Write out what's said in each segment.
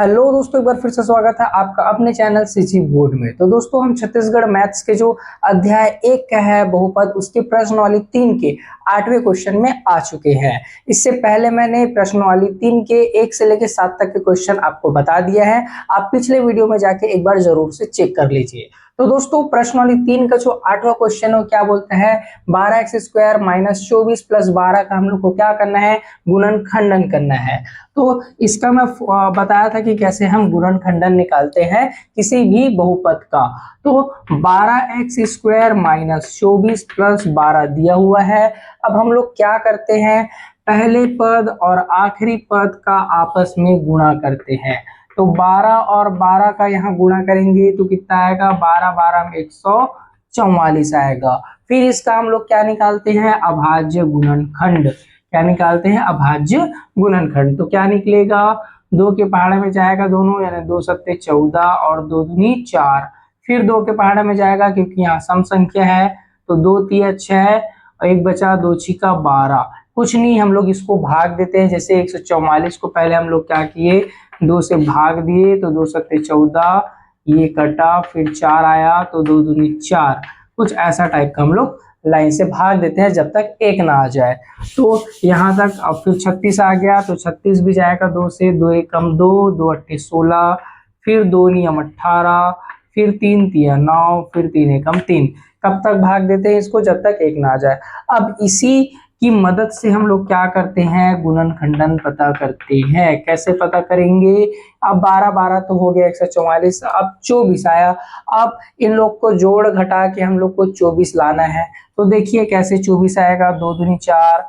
Hello दोस्तों, एक बार फिर से स्वागत है आपका अपने चैनल सीजी बोर्ड में। तो दोस्तों, हम छत्तीसगढ़ मैथ्स के जो अध्याय 1 का है बहुपद, उसके प्रश्नवाली 3 के 8वें क्वेश्चन में आ चुके हैं। इससे पहले मैंने प्रश्नवाली 3 के 1 से लेकर 7 तक के क्वेश्चन आपको बता दिया है। आप पिछले वीडियो में जाके एक बार जरूर से चेक कर लीजिए। तो दोस्तों, प्रश्नवाली 3 का जो 8वां क्वेश्चन है क्या बोलता है, 12x² - 24 + 12 का हम लोग को क्या करना है, गुणनखंडन करना है। तो इसका मैं बताया था कि कैसे हम गुणनखंडन निकालते हैं किसी भी बहुपद का। तो 12x² - 24 + 12 दिया हुआ है। अब हम लोग क्या करते हैं, पहले पद और आखिरी पद का आपस में गुणा करते हैं। तो 12 और 12 का यहाँ गुणा करेंगे तो कितना आएगा, 12 12 में 144 आएगा। फिर इसका हम लोग क्या निकालते हैं, अभाज्य गुणनखंड। क्या निकालते हैं, अभाज्य गुणनखंड। तो क्या निकलेगा, 2 के पहाड़े में जाएगा दोनों, यानी 2 सत्ते 14 और 2 दूनी 4। फिर 2 के पहाड़े में जाएगा क्योंकि यहाँ सम संख्या है, तो 2 तिया 6 और 1 बचा, 2 छिका 12। कुछ नहीं, हम लोग इसको भाग देते हैं। जैसे 144 को पहले हम लोग क्या किए, 2 से भाग दिए तो 2 सत्ते 14, ये कटा, फिर 4 आया तो 2 दूनी 4। कुछ ऐसा टाइप का हम लोग लाइन से भाग देते हैं जब तक 1 ना आ जाए। तो यहाँ तक। अब फिर 36 आ गया तो 36 भी जाएगा 2 से, 2 एकम 2, 2 अट्ठे 16, फिर 2 नियम 18, फिर 3 तिया 9, फिर 3 एकम 3। कब तक भाग देते हैं इसको, जब तक 1 ना आ जाए। अब इसी की मदद से हम लोग क्या करते हैं, गुणनखंडन पता करते हैं। कैसे पता करेंगे, अब 12 12 तो हो गया 144, अब 24 आया। अब इन लोग को जोड़ घटा के हम लोग को 24 लाना है। तो देखिए कैसे 24 आएगा, 2 दूनी 4,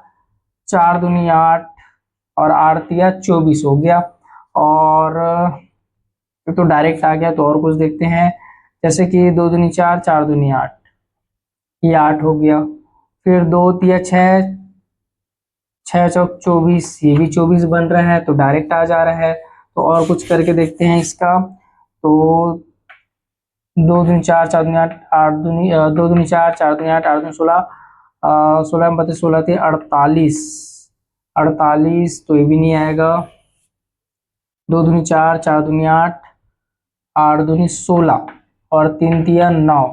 4 दूनी 8 और 8 तिया 24 हो गया। और तो डायरेक्ट आ गया। तो और कुछ देखते हैं, जैसे कि 2 दूनी 4, 4 दूनी 8, ये 8 हो गया। फिर 2 तिया 6, 6 चौक 24, ये भी 24 बन रहा है, तो डायरेक्ट आ जा रहा है। तो और कुछ करके देखते हैं इसका। तो 2 दूनी 4, 4 दूनी 8, 8 दूनी 2 दूनी 4, 4 दूनी 8, 8 दूनी 16, 16 में 32, 16 थी 48, 48 तो ये भी नहीं आएगा। 2 दूनी 4, 4 दूनी 8, 8 दूनी 16 और 3 तिया 9,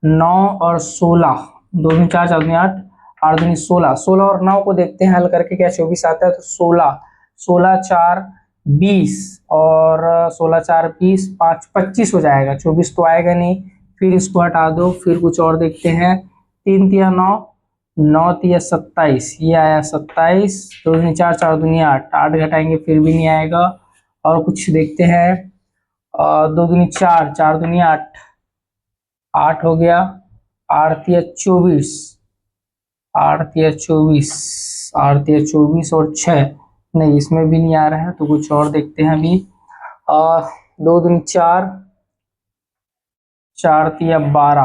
9 और 16, 2 दूनी 4, 4 दूनी 8, 8 दूनी 16, 16 और 9 को देखते हैं हल करके, क्या 24 आता है। तो 16, 16 4 20 और 16 4 20, 5 25 हो जाएगा, 24 तो आएगा नहीं। फिर इसको हटा दो, फिर कुछ और देखते हैं। 3 तिया 9, 9 तिया 27, ये आया 27, 2 दूनी 4, 4 दूनी 8, 8 घटाएंगे फिर भी नहीं आएगा। और कुछ देखते हैं, 2 दूनी 4, 4 दूनी 8, 8 हो गया, 8 तिया 24, 8 तिया 24, 8 तिया 24 और 6, नहीं इसमें भी नहीं आ रहा है। तो कुछ और देखते हैं अभी। 2 दूनी 4, 4 तिया 12,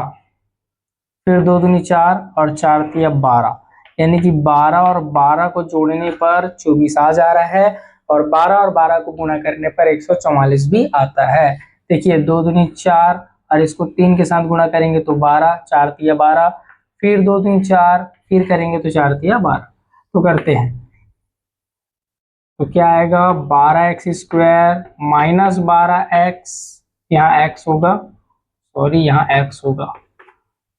फिर 2 दूनी 4 और 4 तिया 12, यानी कि 12 और 12 को जोड़ने पर 24 आ जा रहा है, और 12 और 12 को गुणा करने पर 144 भी आता है। देखिए 2 दूनी 4 और इसको 3 के साथ गुणा करेंगे तो 12, 4 तिया 12, फिर 2 दूनी 4, फिर करेंगे तो 4 तिया 12। तो करते हैं, तो क्या आएगा, 12x² - 12x, यहाँ x होगा, सॉरी यहाँ x होगा,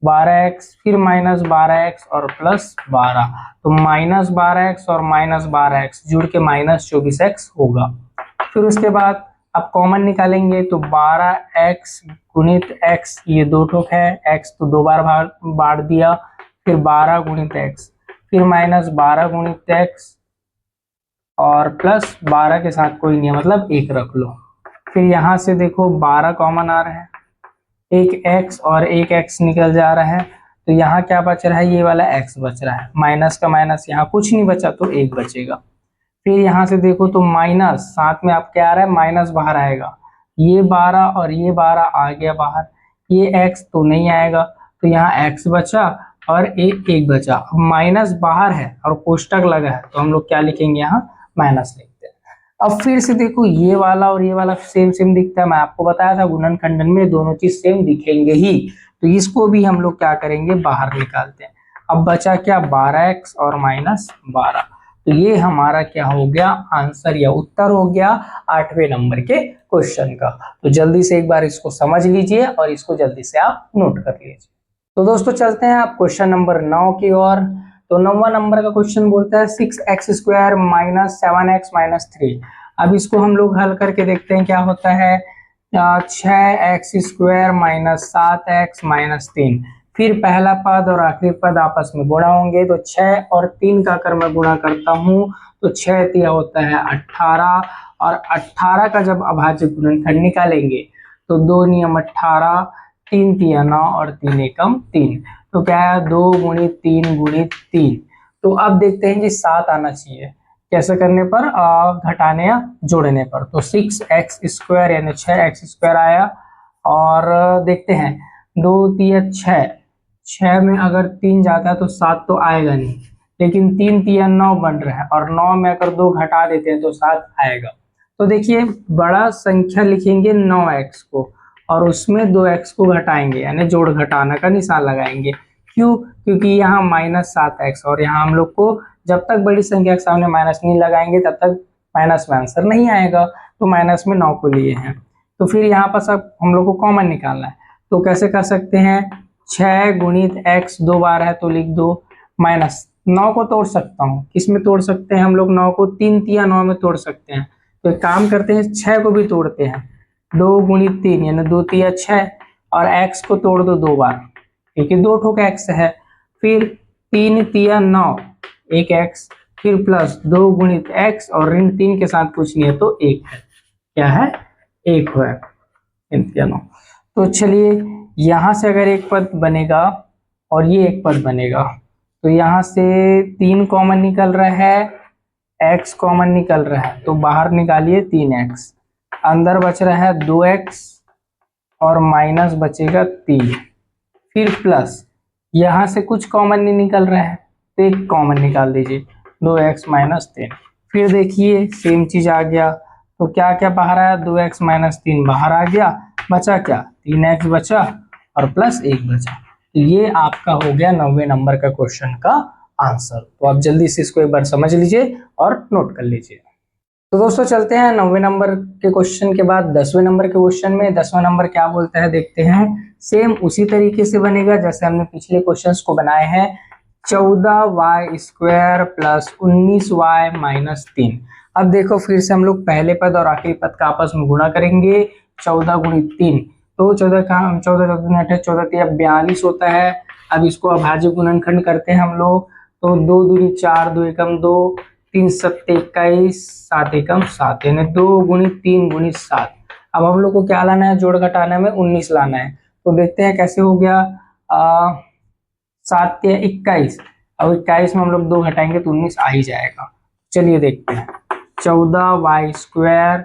12x फिर -12x और +12, तो -12x और -12x जुड़ के -24x होगा। फिर उसके बाद अब कॉमन निकालेंगे, तो 12x गुणित x, ये 2 ठोक है, x तो 2 बार बांट दिया, फिर 12 गुणित x, फिर -12 गुणित x और +12 के साथ कोई नहीं है, मतलब 1 रख लो। फिर यहाँ से देखो 12 कॉमन आ रहा है, एक x और एक x निकल जा रहा है, तो यहाँ क्या बच रहा है, ये वाला x बच रहा है, माइनस का माइनस, यहाँ कुछ नहीं बचा तो 1 बचेगा। फिर यहाँ से देखो तो माइनस, साथ में आप क्या आ रहा है, माइनस बाहर आएगा, ये 12 और ये 12 आ गया बाहर, ये x तो नहीं आएगा, तो यहाँ x बचा और एक बचा। माइनस बाहर है और कोष्टक लगा है, तो हम लोग क्या लिखेंगे, यहाँ माइनस लिखते हैं। अब फिर से देखो, ये वाला और ये वाला सेम सेम दिखता है, मैं आपको बताया था गुणनखंडन में दोनों चीज सेम दिखेंगे ही, तो इसको भी हम लोग क्या करेंगे, बाहर निकालते हैं। अब बचा क्या, 12x और -12, तो ये हमारा क्या हो गया, आंसर या उत्तर हो गया 8वें नंबर के क्वेश्चन का। तो जल्दी से एक बार इसको समझ लीजिए और इसको जल्दी से आप नोट कर लीजिए। तो दोस्तों चलते हैं आप क्वेश्चन नंबर 9 की ओर। तो 9वां नंबर का क्वेश्चन बोलता है 6x² माइनस 7x माइनस 3। अब इसको हम लोग हल करके देखते हैं क्या होता है। 6x² माइनस 7x माइनस 3, फिर पहला पद और आखिरी पद आपस में गुणा होंगे, तो 6 और 3 का अगर मैं गुणा करता हूँ तो 6 तिया होता है 18, और 18 का जब अभाज्य गुणनखंड निकालेंगे तो 2 नियम 18, 3 तिया 9 और 3 एकम 3, तो क्या है 2 गुणित 3 गुणित 3। तो अब देखते हैं कि 7 आना चाहिए, कैसे करने पर, घटाने या जोड़ने पर। तो 6x² यानी 6x² आया, और देखते हैं 2 तिया 6, 6 में अगर 3 जाता है तो 7 तो आएगा नहीं, लेकिन 3 तिया 9 बन रहा है, और 9 में अगर 2 घटा देते हैं तो 7 आएगा। तो देखिए बड़ा संख्या लिखेंगे 9x को, और उसमें 2x को घटाएंगे, यानी जोड़ घटाना का निशान लगाएंगे। क्यों? क्योंकि यहाँ -7x, और यहाँ हम लोग को जब तक बड़ी संख्या के सामने माइनस नहीं लगाएंगे तब तक माइनस में आंसर नहीं आएगा, तो माइनस में 9 को लिए हैं। तो फिर यहाँ पर सब हम लोग को कॉमन निकालना है, तो कैसे कर सकते हैं, 6 गुणित x 2 बार है तो लिख दो, माइनस 9 को तोड़ सकता हूँ, किस में तोड़ सकते हैं हम लोग, 9 को 3 तिया 9 में तोड़ सकते हैं। तो एक काम करते हैं 6 को भी तोड़ते हैं, 2 गुणित 3 यानी 2 तिया 6, और x को तोड़ दो 2 बार, क्योंकि 2 ठोक x है। फिर 3 तिया 9, एक x, फिर प्लस 2 गुणित x, और ऋण 3 के साथ कुछ नहीं है तो 1 है, क्या है 1 है, 3 तिया 9। तो चलिए यहाँ से अगर एक पद बनेगा और ये एक पद बनेगा, तो यहाँ से 3 कॉमन निकल रहा है, x कॉमन निकल रहा है, तो बाहर निकालिए 3x, अंदर बच रहा है 2x, और माइनस बचेगा 3, फिर प्लस यहाँ से कुछ कॉमन नहीं निकल रहा है तो एक कॉमन निकाल दीजिए, 2x माइनस 3। फिर देखिए सेम चीज आ गया, तो क्या क्या बाहर आया, 2x माइनस 3 बाहर आ गया, बचा क्या 3x बचा, और प्लस 1 बचा। तो ये आपका हो गया 9वें नंबर का क्वेश्चन का आंसर। तो आप जल्दी से इसको एक बार समझ लीजिए और नोट कर लीजिए। तो दोस्तों चलते हैं 9वें नंबर के क्वेश्चन के बाद 10वें नंबर के क्वेश्चन में। 10वां नंबर क्या बोलता है देखते हैं। सेम उसी तरीके से बनेगा जैसे हमने पिछले क्वेश्चंस को बनाए हैं। 14y² plus 19y minus 3। अब देखो फिर से हम लोग पहले पद और आखिरी पद का आपस में गुणा करेंगे। 14 गुणित 3, तो 14 का 14 14 42 होता है। अब इसको अभाज्य गुणनखंड करते हैं हम लोग, तो 2 दूनी 4, 2 एकम 2, 3 सत्ते 21, 7 एकम 7, यानी 2 गुणित 3 गुणित 7। अब हम लोग को क्या लाना है, जोड़ घटाने में 19 लाना है। तो देखते हैं कैसे हो गया। 7 या 21, अब 21 में हम लोग 2 घटाएंगे तो 19 आ ही जाएगा। चलिए देखते हैं। 14y²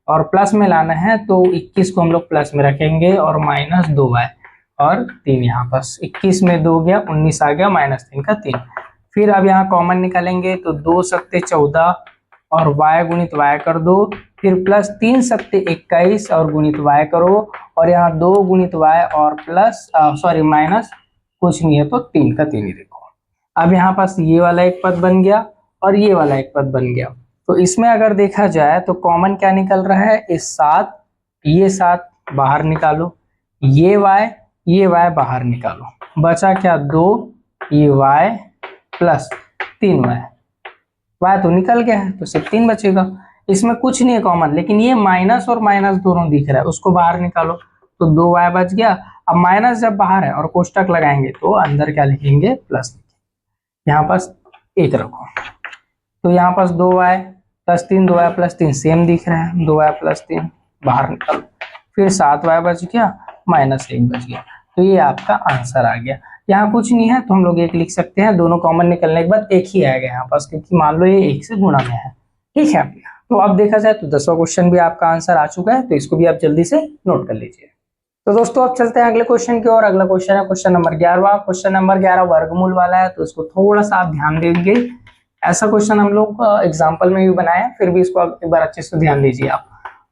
और प्लस में लाना है तो 21 को हम लोग प्लस में रखेंगे और माइनस 2y और 3 यहाँ पास। 21 में 2 गया, 19 आ गया, माइनस 3 का 3। फिर अब यहाँ कॉमन निकालेंगे तो 2 सत्ते 14 और y गुणित y कर दो, फिर प्लस 3 सत्ते 21 और गुणित y करो, और यहाँ 2 गुणित y और प्लस माइनस कुछ नहीं है तो 3 का 3 ही देखो। अब यहाँ पास ये वाला एक पद बन गया और ये वाला एक पद बन गया। तो इसमें अगर देखा जाए तो कॉमन क्या निकल रहा है, इस 7, ये 7 बाहर निकालो, ये y बाहर निकालो, बचा क्या 2, ये y प्लस 3y, y तो निकल गया है तो सिर्फ 3 बचेगा। इसमें कुछ नहीं है कॉमन, लेकिन ये माइनस और माइनस दोनों दिख रहा है, उसको बाहर निकालो तो 2y बच गया। अब माइनस जब बाहर है और कोष्टक लगाएंगे तो अंदर क्या लिखेंगे, प्लस लिखेंगे। यहाँ पास 1 रखो, तो यहाँ पास 2y plus 3, 2y plus 3 same दिख रहा है, 2y प्लस 3 बाहर निकालो, फिर 7y बच गया, माइनस 1 बच गया। तो ये आपका आंसर आ गया। यहाँ कुछ नहीं है तो हम लोग 1 लिख सकते हैं, दोनों कॉमन निकलने के बाद 1 ही आएगा यहाँ पास, क्योंकि मान लो ये 1 से गुणा में है। ठीक है, तो अब देखा जाए तो 10वां क्वेश्चन भी आपका आंसर आ चुका है, तो इसको भी आप जल्दी से नोट कर लीजिए। तो दोस्तों अब चलते हैं अगले क्वेश्चन की ओर। अगला क्वेश्चन है क्वेश्चन नंबर 11। क्वेश्चन नंबर 11 वर्गमूल वाला है, तो इसको थोड़ा सा आप ध्यान देंगे। ऐसा क्वेश्चन हम लोग एग्जाम्पल में भी बनाए हैं, फिर भी इसको एक बार अच्छे से ध्यान दीजिए आप।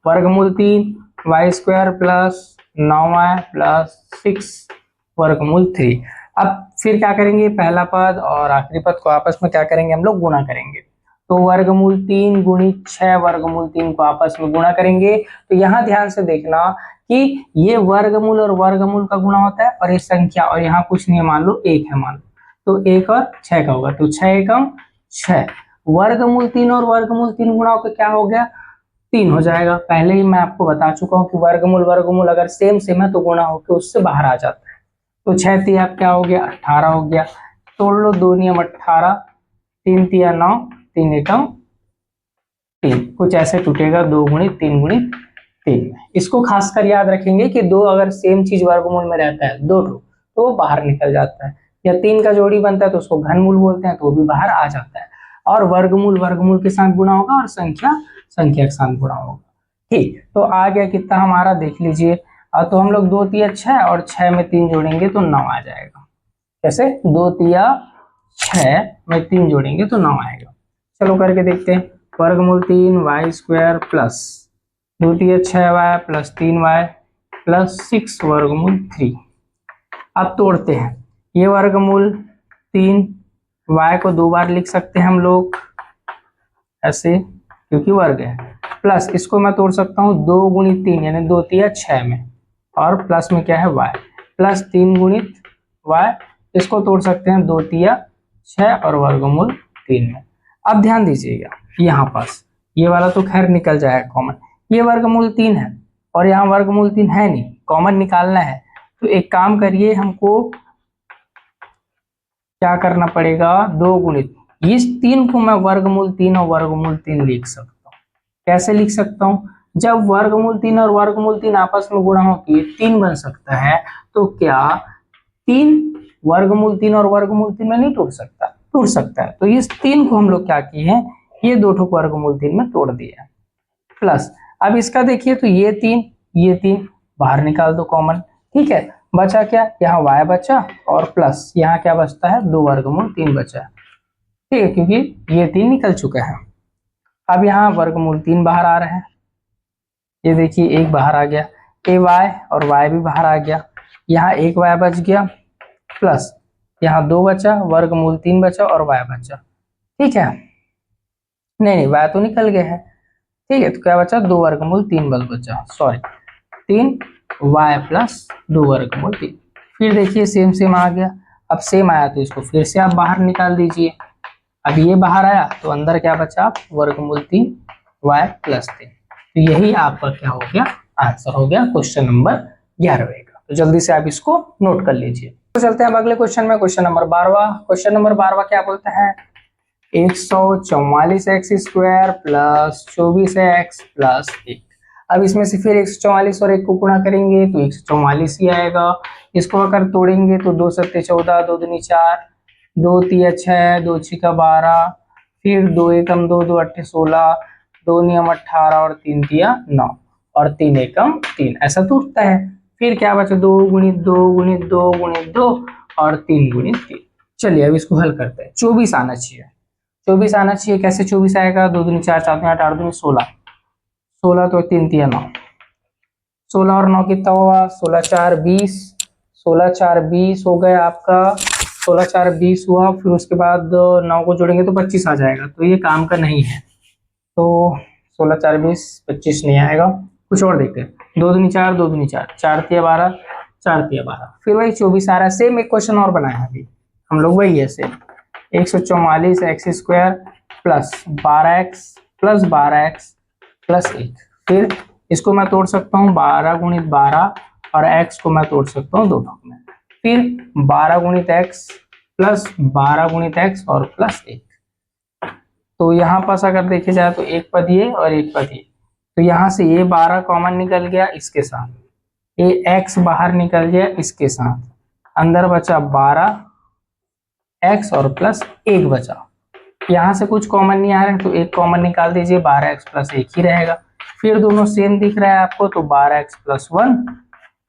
वर्गमूल 3y² प्लस 9y प्लस 6 वर्गमूल 3। अब फिर क्या करेंगे, पहला पद और आखिरी पद को आपस में क्या करेंगे, हम लोग गुणा करेंगे। तो वर्गमूल 3 गुणित 6 वर्गमूल 3 को आपस में गुणा करेंगे। तो यहाँ ध्यान से देखना कि ये वर्गमूल और वर्गमूल का गुणा होता है और ये संख्या, और यहाँ कुछ नहीं है, मान लो 1 है, मान लो तो 1 और 6 का होगा, तो 6 एकम 6। वर्गमूल 3 और वर्गमूल 3 गुणा होकर क्या हो गया, 3 हो जाएगा। पहले ही मैं आपको बता चुका हूँ कि वर्गमूल वर्गमूल अगर सेम सेम है तो गुणा होकर उससे बाहर आ जाता है। तो 6 तिया क्या हो गया, 18 हो गया। तोड़ लो, 2 नियम 18, 3 तिया 9, 3 एकम 3, कुछ ऐसे टूटेगा 2 गुणित 3 गुणित 3। इसको खासकर याद रखेंगे कि दो अगर सेम चीज वर्गमूल में रहता है, दो तो वो बाहर निकल जाता है, या 3 का जोड़ी बनता है तो उसको घनमूल बोलते हैं, तो वो भी बाहर आ जाता है। और वर्गमूल वर्गमूल के साथ गुणा होगा और संख्या संख्या के साथ गुणा होगा। ठीक, तो आ गया कितना हमारा, देख लीजिए। तो हम लोग 2 तिया 6 और 6 में 3 जोड़ेंगे तो 9 आ जाएगा। कैसे, 2 तिया 6 में 3 जोड़ेंगे तो 9 आएगा। चलो करके देखते हैं। वर्गमूल 3 वाई स्क्वायर प्लस 2 तिया 6 वाई प्लस 3 वाई प्लस 6 वर्गमूल 3। अब तोड़ते हैं। ये वर्गमूल 3 y को 2 बार लिख सकते हैं हम लोग ऐसे, क्योंकि वर्ग है। प्लस इसको मैं तोड़ सकता हूँ 2 गुणित 3 यानी 2 तिया 6 में, और प्लस में क्या है y, प्लस 3 गुणित y, इसको तोड़ सकते हैं 2 तिया 6 और वर्गमूल 3 में। अब ध्यान दीजिएगा, यहाँ पास ये वाला तो खैर निकल जाएगा कॉमन, ये वर्गमूल 3 है और यहाँ वर्गमूल 3 है नहीं, कॉमन निकालना है। तो एक काम करिए, हमको क्या करना पड़ेगा, 2 गुणित इस 3 को मैं वर्गमूल 3 और वर्गमूल 3 लिख सकता हूँ। कैसे लिख सकता हूँ, जब वर्गमूल 3 और वर्गमूल 3 आपस में गुणा होकर 3 बन सकता है, तो क्या 3 वर्गमूल 3 और वर्गमूल 3 में नहीं टूट सकता, टूट सकता है। तो इस 3 को हम लोग क्या किए हैं, ये 2 ठोक वर्गमूल 3 में तोड़ दिए। प्लस अब इसका देखिए, तो ये 3 बाहर निकाल दो कॉमन, ठीक है। बचा क्या, यहाँ y बचा और प्लस यहाँ क्या बचता है, 2 वर्गमूल 3 बचा, ठीक है, क्योंकि ये 3 निकल चुका है। अब यहाँ वर्गमूल 3 बाहर आ रहा है, ये देखिए 1 बाहर आ गया, a y और y भी बाहर आ गया, यहाँ 1 y बच गया, प्लस यहाँ 2 बचा, वर्गमूल 3 बचा और y बचा, ठीक है। नहीं y तो निकल गया है, ठीक है। तो क्या बचा, 2 वर्गमूल 3 बचा, सॉरी 3 y प्लस 2 वर्गमूल 3। फिर देखिए सेम सेम आ गया। अब सेम आया तो इसको फिर से आप बाहर निकाल दीजिए। अब ये बाहर आया तो अंदर क्या बचा, वर्गमूल 3 y प्लस 3। तो यही आपका क्या हो गया, आंसर हो गया क्वेश्चन नंबर 11वें का। तो जल्दी से आप इसको नोट कर लीजिए। तो चलते हैं अब अगले क्वेश्चन में, क्वेश्चन नंबर 12वां। क्वेश्चन नंबर 12वां क्या बोलता है, 144x square plus 24x plus 1। अब इसमें से फिर 144 और 1 को गुणा करेंगे तो 144 ही आएगा। इसको अगर तोड़ेंगे तो 2 सत्ते 14, 2 दूनी 4, 2 तिया 6, 2 छिका 12, फिर 2 एकम 2, 2 अट्ठे 16, 2 नियम 18 और 3 तिया 9 और 3 एकम 3, ऐसा टूटता है। फिर क्या बचा, 2 गुणित 2 गुणित 2 गुणित 2 और 3 गुणित 3। चलिए अब इसको हल करते हैं। 24 आना चाहिए, 24 आना चाहिए। कैसे 24 आएगा, 2 दूनी 4, 4 दूनी 8, 8 दूनी 16, 16 तो 3 तिया 9, 16 और 9 कितना हुआ, 16 4 20, 16 4 20 हो गया आपका, 16 4 20 हुआ। फिर उसके बाद 9 को जोड़ेंगे तो 25 आ जाएगा, तो ये काम का नहीं है। तो 16 4 20 25 नहीं आएगा, कुछ और देखते हैं। 2 दूनी 4, 2 दूनी 4, 4 तिया 12, 4 तिया 12, फिर वही 24 आ रहा है। सेम एक क्वेश्चन और बनाया है अभी हम लोग, वही है same, 144 x square plus 12x plus 12x plus 1। फिर इसको मैं तोड़ सकता हूँ 12 गुणित 12 और x को मैं तोड़ सकता हूँ 2 भाग में। फिर 12 गुणित x प्लस 12 गुणित x और प्लस 1। तो यहाँ पास अगर देखे जाए तो एक पद ये और एक पद ये, तो यहाँ से ये 12 कॉमन निकल गया इसके साथ, ये x बाहर निकल गया इसके साथ, अंदर बचा 12x और प्लस 1 बचा। यहाँ से कुछ कॉमन नहीं आ रहा है तो एक कॉमन निकाल दीजिए, 12x प्लस 1 ही रहेगा। फिर दोनों सेम दिख रहा है आपको, तो 12x प्लस 1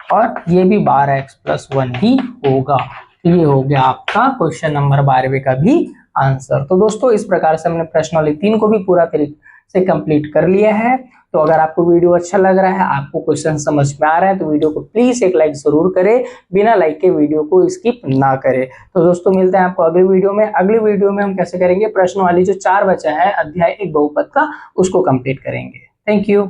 और ये भी 12x प्लस 1 ही होगा। तो ये हो गया आपका क्वेश्चन नंबर 12वें का भी आंसर। तो दोस्तों इस प्रकार से हमने प्रश्नावली 3 को भी पूरा तरीके से कंप्लीट कर लिया है। तो अगर आपको वीडियो अच्छा लग रहा है, आपको क्वेश्चन समझ में आ रहा है, तो वीडियो को प्लीज एक लाइक जरूर करें, बिना लाइक के वीडियो को स्किप ना करें। तो दोस्तों मिलते हैं आपको अगली वीडियो में। अगली वीडियो में हम कैसे करेंगे, प्रश्न वाली जो 4 बचा है अध्याय 1 बहुपद का, उसको कंप्लीट करेंगे। Thank you.